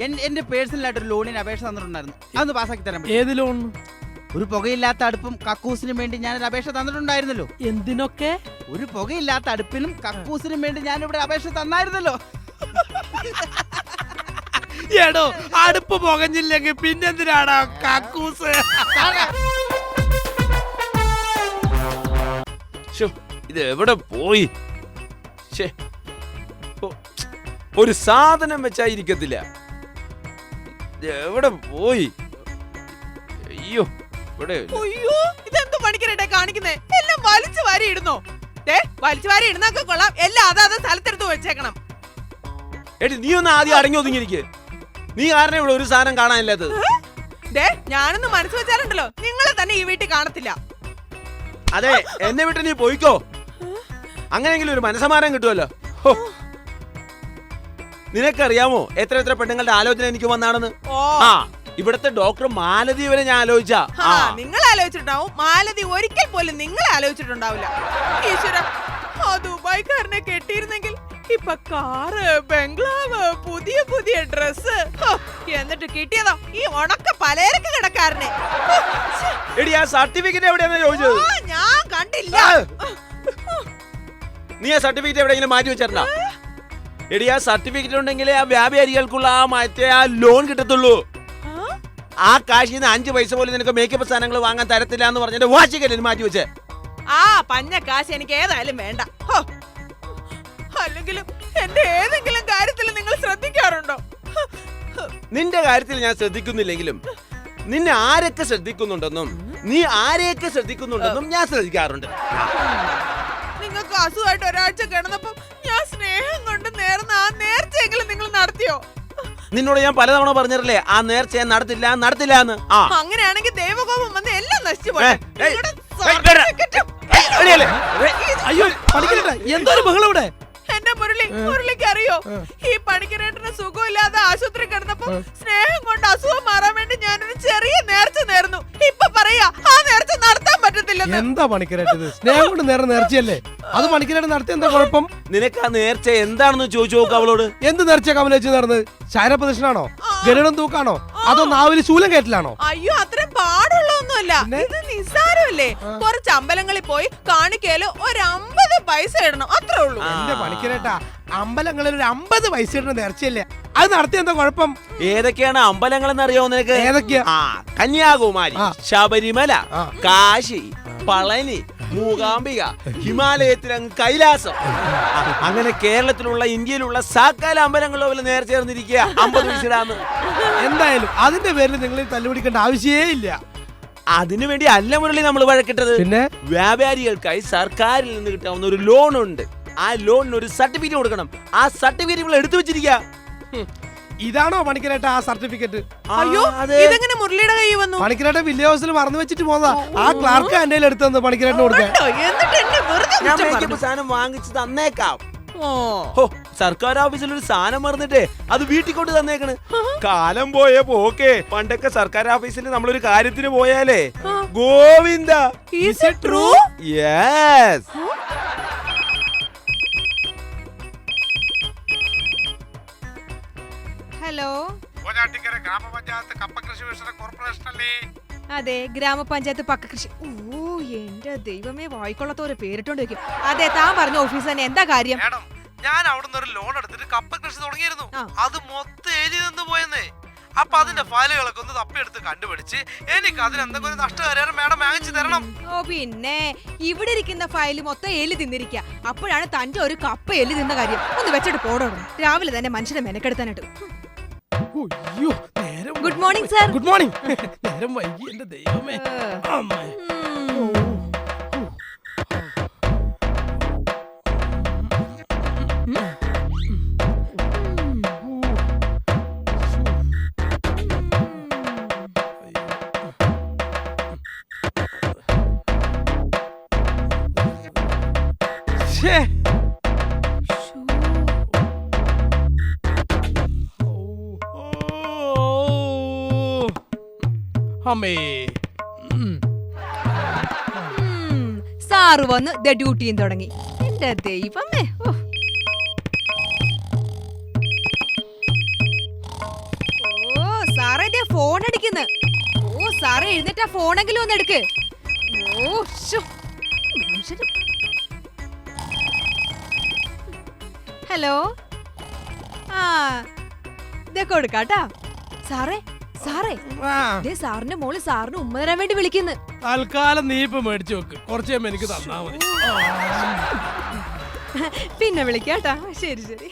എന്റെ പേഴ്സണലായിട്ടൊരു ലോണിന് അപേക്ഷ തന്നിട്ടുണ്ടായിരുന്നു. അതൊന്ന് പാസ്സാക്കി തരാൻ പറ്റും? ഏത് ലോൺ? ഒരു പുകയില്ലാത്ത അടുപ്പും കക്കൂസിനും വേണ്ടി ഞാനൊരു അപേക്ഷ തന്നിട്ടുണ്ടായിരുന്നല്ലോ. എന്തിനൊക്കെ? ഒരു പുകയില്ലാത്ത അടുപ്പിനും കക്കൂസിനും വേണ്ടി ഞാനിവിടെ അപേക്ഷ തന്നായിരുന്നല്ലോ. എടോ, അടുപ്പ് പുകഞ്ഞില്ലെങ്കിൽ പിന്നെന്തിനാടാ കക്കൂസ്? ഇത് എവിടെ പോയി? ഒരു സാധനം വെച്ചായിരിക്കത്തില്ല. എവിടെ പോയി? അയ്യോ, ഇവിടെ. അയ്യോ, ഇതെന്ത് പണിക്കരട്ടെ കാണിക്കുന്നേ? എല്ലാം വലിച്ചു വാരി ഇടുന്നോ? വലിച്ചു വാരി ഇടുന്നൊക്കെ കൊള്ളാം, എല്ലാം അതാത് സ്ഥലത്തെടുത്ത് വെച്ചേക്കണം. എടി, നീ ഒന്ന് ആദ്യം അടങ്ങി ഒതുങ്ങിയിരിക്കേ. നീ കാരണം ഇവിടെ ഒരു സാധനം കാണാനില്ലാത്തത്. ഞാനൊന്ന് മനസ്സ് വെച്ചാലുണ്ടല്ലോ, നിങ്ങളെ തന്നെ ഈ വീട്ടിൽ കാണത്തില്ല. അതെ, എന്നെ വിട്ട് നീ പോയിക്കോ. അങ്ങനെയെങ്കിലും ഒരു മനസ്സമാനം കിട്ടുമല്ലോ. നിനക്കറിയാമോ എത്ര എത്ര പെണ്ണുങ്ങളുടെ ആലോചന എനിക്ക് വന്നാണെന്ന്? ഇവിടത്തെ ഡോക്ടർ മാലതി വരെ ഞാൻ ആലോചിച്ച. നിങ്ങൾ ആലോചിച്ചിട്ടുണ്ടാവും, മാലതി ഒരിക്കൽ പോലും നിങ്ങളെ ആലോചിച്ചിട്ടുണ്ടാവില്ല. ഈശ്വര, ആ ദുബായ്ക്കാരനെ കെട്ടിയിരുന്നെങ്കിൽ ഇപ്പൊ കാറ്, ബംഗ്ലാവ്, പുതിയ പുതിയ ഡ്രസ്, എന്നിട്ട് കിട്ടിയതോ ഈ ഉണക്ക പലചരക്ക് കടക്കാരനെ. സർട്ടിഫിക്കറ്റ് എവിടെയാ ചോദിച്ചത്? ഞാൻ കണ്ടില്ല. നീ ആ സർട്ടിഫിക്കറ്റ് എവിടെയെങ്കിലും മാറ്റി വെച്ചിട്ടുണ്ടോ? എടി, ആ സർട്ടിഫിക്കറ്റ് ഉണ്ടെങ്കിലേ ആ വ്യാപാരികൾക്കുള്ള ആ ലോൺ കിട്ടത്തുള്ളൂ. ആ കാശിൽ നിന്ന് 5 പൈസ പോലും നിനക്ക് മേക്കപ്പ് സാധനങ്ങൾ വാങ്ങാൻ തരത്തില്ല എന്ന് പറഞ്ഞിട്ട് വാശിക്കല്ലേ മാറ്റി വെച്ചേ? ആ പഞ്ഞ കാശ് എനിക്ക് ഏതായാലും വേണ്ട. അല്ലെങ്കിലും എന്റെ ഏതെങ്കിലും കാര്യത്തിൽ നിങ്ങൾ ശ്രദ്ധിക്കാറുണ്ടോ? നിന്റെ കാര്യത്തിൽ ഞാൻ ശ്രദ്ധിക്കുന്നില്ലെങ്കിലും നിന്നെ ആരൊക്കെ ശ്രദ്ധിക്കുന്നുണ്ടെന്നും നീ ആരെയൊക്കെ ശ്രദ്ധിക്കുന്നുണ്ടെന്നും ഞാൻ ശ്രദ്ധിക്കാറുണ്ട്. നിങ്ങൾക്ക് അസുഖമായിട്ട് ഒരാഴ്ച കിടന്നപ്പോ ഞാൻ സ്നേഹം കൊണ്ട് നേർന്ന ആ നേർച്ചയെങ്കിലും നിങ്ങൾ നടത്തിയോ? നിന്നോട് ഞാൻ പലതവണ പറഞ്ഞില്ലേ ആ നേർച്ച ഞാൻ നടത്തില്ല എന്ന്. അങ്ങനെയാണെങ്കിൽ ദൈവകോപം വന്ന് എല്ലാം നശിച്ചു പോയി. അയ്യോ, എന്തൊരു ബഹളം ഇവിടെ? എന്റെ മുരളിക്ക് അറിയോ, ഈ പണിക്കരേട്ടന് സുഖമില്ലാതെ ആശുപത്രി കിടന്നപ്പോ സ്നേഹം കൊണ്ട് അസുഖം മാറാൻ വേണ്ടി ഞാനൊരു ചെറിയ നേർച്ച നേർന്നു. ഇപ്പൊ പറയാ ആ നേർച്ച നടത്താൻ പറ്റത്തില്ലെന്ന്. എന്താ പണിക്കരേട്ടത്? സ്നേഹം കൊണ്ട് നേർച്ചയല്ലേ അത്? പണിക്കരേട്ടൻ നടത്തിയ എന്താ കുഴപ്പം? നിനക്ക് ആ നേർച്ച എന്താണെന്ന് ചോദിച്ചു നോക്ക് അവളോട്. എന്ത് നേർച്ച കമലേച്ച് നടന്നത്? ശാരപ്രദർശനാണോ, ഗരുഡം തൂക്കാണോ, അതോ നാവില് ശൂലം കയറ്റിലാണോ? അയ്യോ, അത്രയും പാടുള്ളൊന്നുമല്ല. ഇത് നിസ്സാരമല്ലേ? കുറച്ച് അമ്പലങ്ങളിൽ പോയി കാണിക്കല് ഒരു 50 പൈസ ഇടണം, അത്രേ ഉള്ളൂ. എന്റെ പണിക്കരേട്ടാ, അമ്പലങ്ങളിൽ ഒരു 50 പൈസ ഇടുന്ന നേർച്ചയല്ലേ അത്? നടത്തിയ എന്താ കുഴപ്പം? ഏതൊക്കെയാണ് അമ്പലങ്ങൾ എന്നറിയോ നിനക്ക്? ഏതൊക്കെയാ? കന്യാകുമാരി, ശബരിമല, കാശി, പളനി, മൂകാംബിക, ഹിമാലയത്തിലങ്ങ് കൈലാസം. അങ്ങനെ കേരളത്തിലുള്ള ഇന്ത്യയിലുള്ള സകല അമ്പലങ്ങളോ നേർ ചേർന്നിരിക്കുക 50 പൈസ ഇടാന്ന്. എന്തായാലും അതിന്റെ പേരിൽ നിങ്ങൾ തല്ലുപിടിക്കേണ്ട ആവശ്യമേ ഇല്ല. അതിനുവേണ്ടി അല്ല മുരളി നമ്മൾ വഴക്കിട്ടത്. പിന്നെ വ്യാപാരികൾക്കായി സർക്കാരിൽ നിന്ന് കിട്ടാവുന്ന ഒരു ലോൺ ഉണ്ട്. ആ ലോണിന് ഒരു സർട്ടിഫിക്കറ്റ് കൊടുക്കണം. ആ സർട്ടിഫിക്കറ്റ് ഇവിടെ എടുത്തു വെച്ചിരിക്കുക. ഇതാണോ പണിക്കരേട്ട ആ സർട്ടിഫിക്കറ്റ്? അയ്യോ, ഇതെങ്ങനെ മുരളിയുടെ കൈ വന്നു? പണിക്കരേട്ട വില്ലേജ് ഹൗസിൽ മറന്നു വെച്ചിട്ട് പോന്നതാ. ആ ക്ലാർക്ക് എന്റെ എടുത്തു പണിക്കരേട്ടന് കൊടുക്കാൻ. സാധനം വാങ്ങിച്ച് തന്നേക്കാം. സർക്കാർ ഓഫീസിൽ ഒരു സാധനം മറന്നിട്ടേ അത് വീട്ടിൽ കൊണ്ട് തന്നേക്കണ്. കാലം പോയ പോക്കേ. പണ്ടൊക്കെ സർക്കാർ ഓഫീസിൽ നമ്മളൊരു കാര്യത്തിന് പോയാലേ Govinda. Is it true? Yes. Hello, ഗ്രാമപഞ്ചായത്ത് കപ്പകൃഷി വികസന കോർപ്പറേഷൻ അല്ലേ? അതെ, ഗ്രാമപഞ്ചായത്ത് പക്കകൃഷി. ഓ എന്റെ ദൈവമേ, വായിക്കൊള്ളത്തോരെ പേരിട്ടോണ്ട് വെക്കും. അതെ, താൻ പറഞ്ഞ ഓഫീസ് തന്നെ. എന്താ കാര്യം? ഞാൻ അവിടുന്ന് ഒരു ലോൺ എടുത്തിട്ട് കപ്പ കൃഷി തുടങ്ങിയിരുന്നു. അത് മൊത്തം എലി നിന്ന് പോയെന്നേ. അപ്പൊ അതിന്റെ ഫയലുകളൊക്കെ ഒന്ന് തപ്പിയെടുത്ത് കണ്ടുപിടിച്ച് എനിക്ക് അതിനെന്തെങ്കിലും നഷ്ടപരിഹാരം മേഡം വാങ്ങിച്ചു തരണം. ഓ പിന്നെ, ഇവിടെ ഇരിക്കുന്ന ഫയൽ മൊത്തം എലി തിന്നിരിക്കുക. അപ്പോഴാണ് തന്റെ ഒരു കപ്പ എലി തിന്ന കാര്യം. ഒന്ന് വെച്ചിട്ട് പോടണം. രാവിലെ തന്നെ മനുഷ്യനെ മെനക്കെടുത്താനായിട്ട്. Good morning sir. Good morning. നേരം വൈകി എന്റെ ദൈവമേ. സാറ് വന്ന് ഡ്യൂട്ടിയും തുടങ്ങി. എന്റെ ദൈവമേ. ദേ ഫോൺ അടിക്കുന്നു. ഓ സാറേ എഴുന്നേറ്റ് ആ ഫോണെങ്കിലും ഒന്ന് എടുക്ക്. ഓ ശ്ശോ. മനുഷ്യര്. ഹലോ ആ ഇതേ കൊടുക്കാട്ടാ. സാറേ സാറേ ദേ സാറിന്റെ മോള് സാറിന് ഉമ്മ തരാൻ വേണ്ടി വിളിക്കുന്നു. തൽക്കാലം നീ ഇപ്പൊ മേടിച്ചു വെക്ക്, കുറച്ച് കഴിയുമ്പോ എനിക്ക് തന്നാ മതി. പിന്നെ വിളിക്കാട്ടാ. ശരി ശരി.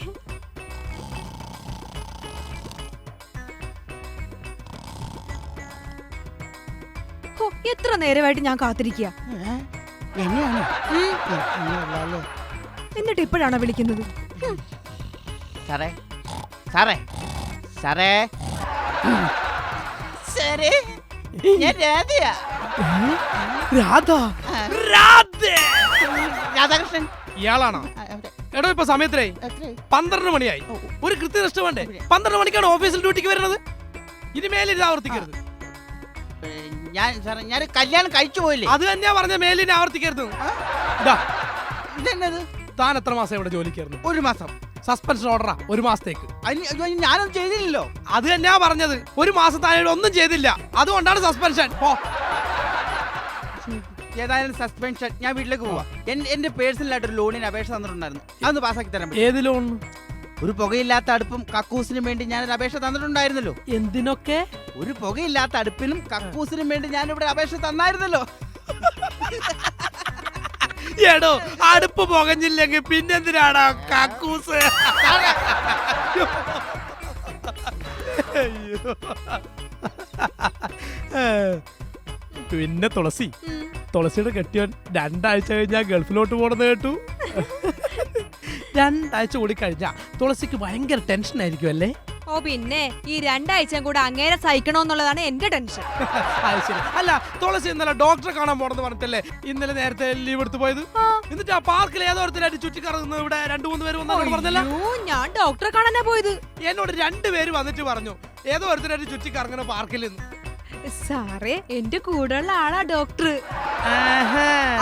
ഹോ, എത്ര നേരമായിട്ട് ഞാൻ കാത്തിരിക്കുക. എന്നെയാണ് എന്നിട്ട് ഇപ്പോഴാണോ വിളിക്കുന്നത്? സാറേ സാറേ സാറേ സാറേ ഞാൻ രാധയാ. രാധ രാധാകൃഷ്ണൻ. ഇയാളാണോ? എടോ ഇപ്പൊ സമയത്രേ 12 മണിയായി. ഒരു കൃത്യനിഷ്ഠ വേണ്ടേ? 12 മണിക്കാണ് ഓഫീസിൽ ഡ്യൂട്ടിക്ക് വരുന്നത്. ഇനിമേൽ ഇത് ആവർത്തിക്കരുത്. ഞാൻ സാറേ ഞാൻ കല്യാണം കഴിച്ചു പോയില്ലേ? അത് തന്നെയാ പറഞ്ഞ മേലിനെ ആവർത്തിക്കരുത്. ഇതാ, ഇതെന്നത് താൻ എത്ര മാസം ഇവിടെ ജോലിക്കായിരുന്നു? 1 മാസം. സസ്പെൻഷൻ ഓർഡറാ 1 മാസത്തേക്ക്. ഞാനൊന്നും ചെയ്തില്ലല്ലോ. അത് തന്നെയാ പറഞ്ഞത്. 1 മാസം താൻ ഇവിടെ ഒന്നും ചെയ്തില്ല, അതുകൊണ്ടാണ് സസ്പെൻഷൻ. ഏതായാലും സസ്പെൻഷൻ. ഞാൻ വീട്ടിലേക്ക് പോവാ. എന്റെ പേഴ്സണൽ ആയിട്ട് ഒരു ലോണിന് അപേക്ഷ തന്നിട്ടുണ്ടായിരുന്നു. അതൊന്ന് പാസ്സാക്കി തരാൻ പറ്റുമോ? ഏത് ലോൺ? ഒരു പുകയില്ലാത്ത അടുപ്പും കക്കൂസിനും വേണ്ടി ഞാനൊരു അപേക്ഷ തന്നിട്ടുണ്ടായിരുന്നല്ലോ. എന്തിനൊക്കെ? ഒരു പുകയില്ലാത്ത അടുപ്പിനും കക്കൂസിനും വേണ്ടി ഞാനിവിടെ അപേക്ഷ തന്നായിരുന്നല്ലോ. എടോ അടുപ്പ് പുകഞ്ഞില്ലെങ്കിൽ പിന്നെന്തിനാടാ കക്കൂസ്? പിന്നെ തുളസിയുടെ കെട്ടിയവൻ 2 ആഴ്ച കഴിഞ്ഞാ ഗൾഫിലോട്ട് പോണെന്ന് കേട്ടു. 2 ആഴ്ച കൂടി കഴിഞ്ഞാ തുളസിക്ക് ഭയങ്കര ടെൻഷൻ ആയിരിക്കും അല്ലേ? ഓ പിന്നെ ഈ 2 ആഴ്ചയും കൂടെ അങ്ങേരെ സഹിക്കണോന്നുള്ളതാണ് എന്റെ ടെൻഷൻ. അല്ല, തുളസി ഇന്നലെ ഡോക്ടറെ കാണാൻ പോണെന്ന് പറഞ്ഞിട്ടല്ലേ ഇന്നലെ നേരത്തെ ലീവ് എടുത്തു പോയത്? എന്നിട്ട് ആ പാർക്കിൽ ഏതോരത്തിലായിട്ട് ചുറ്റിക്കറങ്ങുന്നു ഇവിടെ 2-3 പേര് വന്നു പറഞ്ഞല്ലോ. ഞാൻ ഡോക്ടറെ കാണാനാ പോയത്. എന്നോട് 2 പേര് വന്നിട്ട് പറഞ്ഞു ഏതോ ഒരുത്തരായിട്ട് ചുറ്റിക്കറങ്ങണ പാർക്കിൽ നിന്ന്. സാറേ എന്റെ കൂടെയുള്ള ആളാ ഡോക്ടർ.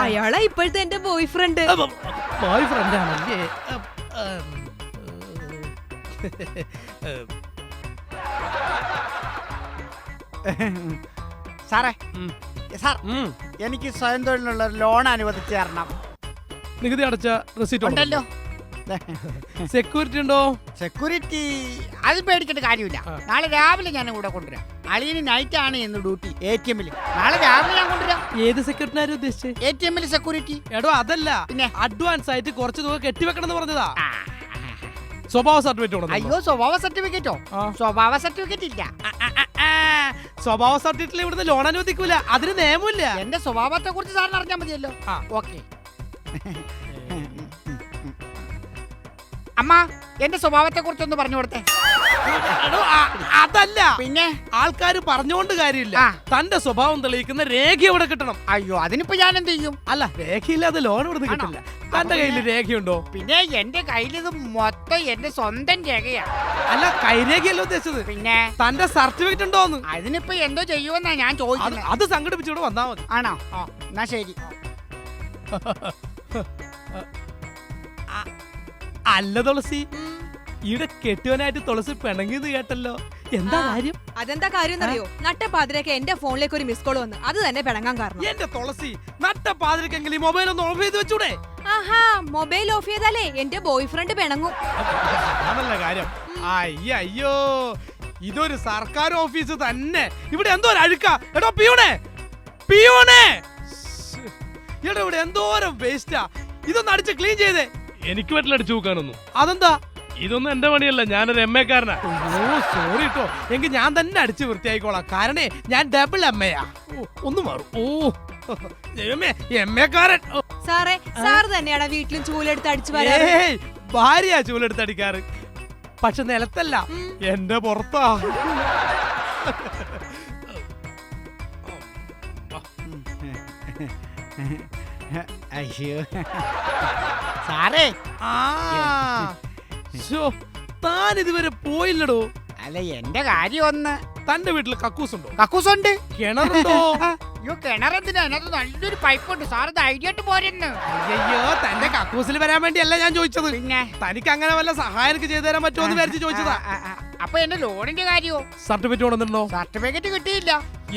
അയാളാ ഇപ്പോഴത്തെ എന്റെ ബോയ് ഫ്രണ്ട്. ബോയ് ഫ്രണ്ട് ആണല്ലേ? സാറേ സാർ എനിക്ക് സ്വയം തൊഴിലുള്ള ലോൺ അനുവദിച്ചു തരണം. നികുതി അടച്ച റെസിപ്റ്റ് ഉണ്ടല്ലോ. സെക്യൂരിറ്റി ഉണ്ടോ? സെക്യൂരിറ്റി അത് പേടിക്കേണ്ട കാര്യമില്ല. നാളെ രാവിലെ ഞാൻ ഇവിടെ കൊണ്ടുവരാം. അളിയന് നൈറ്റ് ആണ് എന്ന് ഡ്യൂട്ടി ATM-ൽ. നാളെ രാവിലെ ഞാൻ കൊണ്ടുവരാം. ഏത് സെക്യൂരിറ്റി ഉദ്ദേശിച്ചത്? ATM-ൽ സെക്യൂരിറ്റി. എടോ അതല്ല, പിന്നെ അഡ്വാൻസ് ആയിട്ട് കുറച്ച് തുക കെട്ടിവെക്കണം എന്ന് പറഞ്ഞതാ. സ്വഭാവ സർട്ടിഫിക്കറ്റ്. അയ്യോ സ്വഭാവ സർട്ടിഫിക്കറ്റോ? സ്വഭാവ സർട്ടിഫിക്കറ്റ് ഇല്ല. സ്വഭാവ സർട്ടിഫിക്കറ്റിൽ ഇവിടുന്ന് ലോൺ അനുവദിക്കൂല, അതിന് നിയമമില്ല. എന്റെ സ്വഭാവത്തെ കുറിച്ച് സാറിന് അറിഞ്ഞാൽ മതിയല്ലോ. ഓക്കെ. അമ്മ എന്റെ സ്വഭാവത്തെ കുറിച്ചൊന്ന് പറഞ്ഞു കൊടുത്തേ. അതല്ല, പിന്നെ ആൾക്കാര് പറഞ്ഞുകൊണ്ട് കാര്യമില്ല. തന്റെ സ്വഭാവം തെളിയിക്കുന്ന രേഖ ഇവിടെ കിട്ടണം. അയ്യോ അതിനിപ്പോ ഞാൻ എന്ത് ചെയ്യും? അല്ല, രേഖയില്ലാതെ ലോൺ ഇവിടെ കിട്ടില്ല. തന്റെ കയ്യിൽ രേഖയുണ്ടോ? പിന്നെ എന്റെ കയ്യിൽ ഇത് മൊത്തം എന്റെ സ്വന്തം രേഖയാ. അല്ല, കൈരേഖയല്ലോ ഉദ്ദേശിച്ചത്. പിന്നെ തന്റെ സർട്ടിഫിക്കറ്റ് ഉണ്ടോന്ന്. അതിനിപ്പോ എന്തോ ചെയ്യുമെന്നാ ഞാൻ ചോദിക്കുന്നത്. അത് സംഘടിപ്പിച്ചിവിടെ വന്നാ മതി. ആണോ? എന്നാ ശരി. അല്ല തുളസി, ഇവിടെ കെട്ടിയവനായിട്ട് തുളസി പിണങ്ങിയത് കേട്ടല്ലോ. എന്താ കാര്യം? അതെന്താ കാര്യം എന്നറിയോ? നട്ടപ്പാതിരൊക്കെ എന്റെ ഫോണിലേക്ക് ഒരു മിസ് കോൾ വന്നു. അത് തന്നെ പിണങ്ങാൻ കാരണം. എന്റെ തുളസി, നട്ടപ്പാതിരക്കെങ്കിൽ ഈ മൊബൈൽ ഒന്ന് ഓഫ് ചെയ്ത് വെച്ചൂടെ? ആഹാ, മൊബൈൽ ഓഫ് ചെയ്താലേ എന്റെ ബോയ് ഫ്രണ്ട് പിണങ്ങും. അതല്ല കാര്യം. അയ്യോ, ഇതൊരു സർക്കാർ ഓഫീസ് തന്നെ. ഇവിടെ എന്തോ ഒരു അഴുക്ക. എടോ പിയൂണേ, എടോ ഇവിടെ എന്തോരം വേസ്റ്റാ. ഇതൊന്ന് അടിച്ച് ക്ലീൻ ചെയ്തേ. എനിക്ക് പറ്റില്ല അടിച്ചു നോക്കാനൊന്നും. അതെന്താ? ഇതൊന്നും എന്റെ പണിയല്ല, ഞാനൊരു MA-കാരനാ. സോറി കേട്ടോ. എങ്കിൽ ഞാൻ തന്നെ അടിച്ച് വൃത്തിയായിക്കോളാം. കാരണേ ഞാൻ ഡബിൾ MA-യാ. ഒന്ന് മാറും. MA-കാരൻ. സാറേ, സാറ് തന്നെയാണ് വീട്ടിലും ചൂലെടുത്ത് അടിച്ചു വരാറ്. ഭാര്യ ചൂലെടുത്ത് അടിക്കാറ്. പക്ഷെ നിലത്തല്ല, എന്റെ പുറത്താ. അയ്യോ സാറേ, താൻ ഇതുവരെ പോയില്ലടോ. അല്ല എന്റെ കാര്യം ഒന്ന്. തന്റെ വീട്ടിൽ കക്കൂസുണ്ടോ? കക്കൂസുണ്ട്. കിണറുണ്ടോ? അയ്യോ കിണറെന്തിനാ? അതിനകത്ത് നല്ലൊരു പൈപ്പുണ്ട്. സാറ് ധൈര്യമായിട്ട് പോരെന്ന്. അയ്യോ, തന്റെ കക്കൂസിൽ വരാൻ വേണ്ടിയല്ല ഞാൻ ചോദിച്ചത്. പിന്നെ തനിക്ക് അങ്ങനെ വല്ല സഹായം ചെയ്തു തരാൻ പറ്റുമോ എന്ന് വിചാരിച്ച് ചോദിച്ചതാ. അപ്പൊ എന്റെ ലോണിന്റെ കാര്യമോ? സർട്ടിഫിക്കറ്റ് കൊണ്ടുവന്നിട്ടുണ്ടോ? സർട്ടിഫിക്കറ്റ് കിട്ടിയില്ല.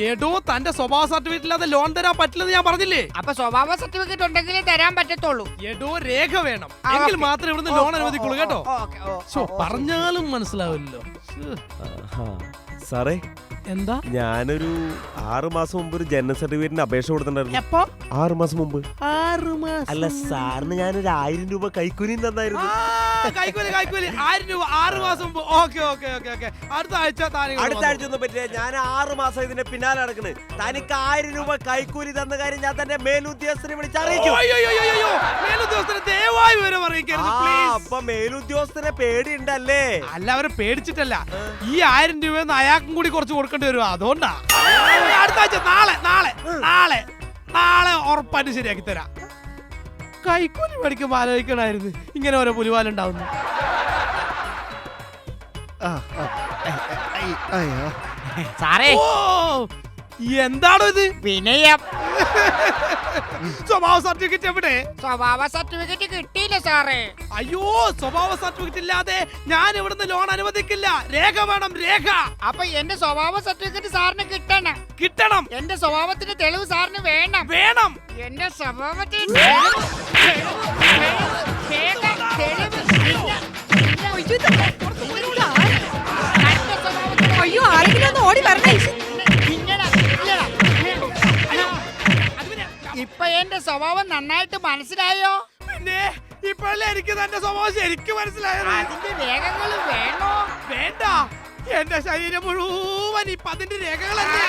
എടോ തന്റെ സ്വഭാവ സർട്ടിഫിക്കറ്റ് ഇല്ലാതെ ലോൺ തരാൻ പറ്റില്ലെന്ന് ഞാൻ പറഞ്ഞില്ലേ? അപ്പൊ സ്വഭാവ സർട്ടിഫിക്കറ്റ് ഉണ്ടെങ്കിലേ തരാൻ പറ്റത്തുള്ളൂ. എടോ രേഖ വേണം, ആ, എങ്കിൽ ഓക്കേ. മാത്രമേ ഇവിടുന്ന് ലോൺ അനുവദിക്കുള്ളൂ കേട്ടോ. ഓക്കേ, ഓ, ശോ, ഓ, പറഞ്ഞാലും മനസ്സിലാവില്ലല്ലോ. സാറേ എന്താ? ഞാനൊരു 6 മാസം മുമ്പ് ഒരു ജനന സർട്ടിഫിക്കറ്റിന് അപേക്ഷ കൊടുത്തിട്ടുണ്ടായിരുന്നു. എപ്പോ? 6 മാസം മുമ്പ്. 6 മാസം. അല്ല സാറിന് ഞാനൊരു 1000 രൂപ കൈക്കൂലിയും തന്നായിരുന്നു. കൈക്കൂലി 1000 രൂപ 6 മാസം മുമ്പ്. Okay okay okay okay. അടുത്ത ആഴ്ച അടുത്ത ആഴ്ച ഒന്നും പറ്റില്ല. ഞാൻ 6 മാസം ഇതിന്റെ പിന്നാലെ നടക്കണ്. തനിക്ക് 1000 രൂപ കൈക്കൂലി തന്ന കാര്യം ഞാൻ തന്റെ മേലുദ്യോഗസ്ഥനെ വിളിച്ചറിയിച്ചു. മേലുദ്യോഗസ്ഥനെ ദയവായി വിവരം അറിയിക്കരുത് പ്ലീസ്. അപ്പൊ മേലുദ്യോഗസ്ഥനെ പേടിയുണ്ടല്ലേ? അല്ല, അവരെ പേടിച്ചിട്ടല്ല, ഈ 1000 രൂപ അയാൾക്കും കൂടി കുറച്ച് കൊടുക്കേണ്ടി വരും, അതുകൊണ്ടാ. അടുത്ത ആഴ്ച നാളെ ഉറപ്പായിട്ട് ശരിയാക്കി തരാം. കൈക്കൂലി മേടിക്കുമ്പോ ആലോചിക്കണായിരുന്നു ഇങ്ങനെ ഓരോ പുലിവാലുണ്ടാവുന്നു. സാറേ, ഓ, എന്താണോ ഇത്? വിനയം. സ്വഭാവ സർട്ടിഫിക്കറ്റ് എവിടെ? സ്വഭാവ സർട്ടിഫിക്കറ്റ് കിട്ടിയില്ല സാറേ. അയ്യോ, സ്വഭാവ സർട്ടിഫിക്കറ്റ് ഇല്ലാതെ ഞാൻ ഇവിടുന്ന് ലോൺ അനുവദിക്കില്ല. രേഖ വേണം, രേഖ. അപ്പൊ എന്റെ സ്വഭാവ സർട്ടിഫിക്കറ്റ് സാറിന് കിട്ടണം. എന്റെ സ്വഭാവത്തിന്റെ തെളിവ് സാറിന് വേണം. എന്റെ സ്വഭാവത്തിന് അയ്യോ, ആരെങ്കിലും ഒന്ന് ഓടി വരണേ. ഇപ്പൊ എന്റെ സ്വഭാവം നന്നായിട്ട് മനസ്സിലായോ? പിന്നെ ഇപ്പോഴല്ലേ എനിക്ക് തന്റെ സ്വഭാവം ശരിക്കും മനസ്സിലായത്. അതിന്റെ രേഖകൾ വേണോ? വേണ്ട, എന്റെ ശരീരം മുഴുവൻ ഇപ്പൊ അതിന്റെ രേഖകളല്ലേ.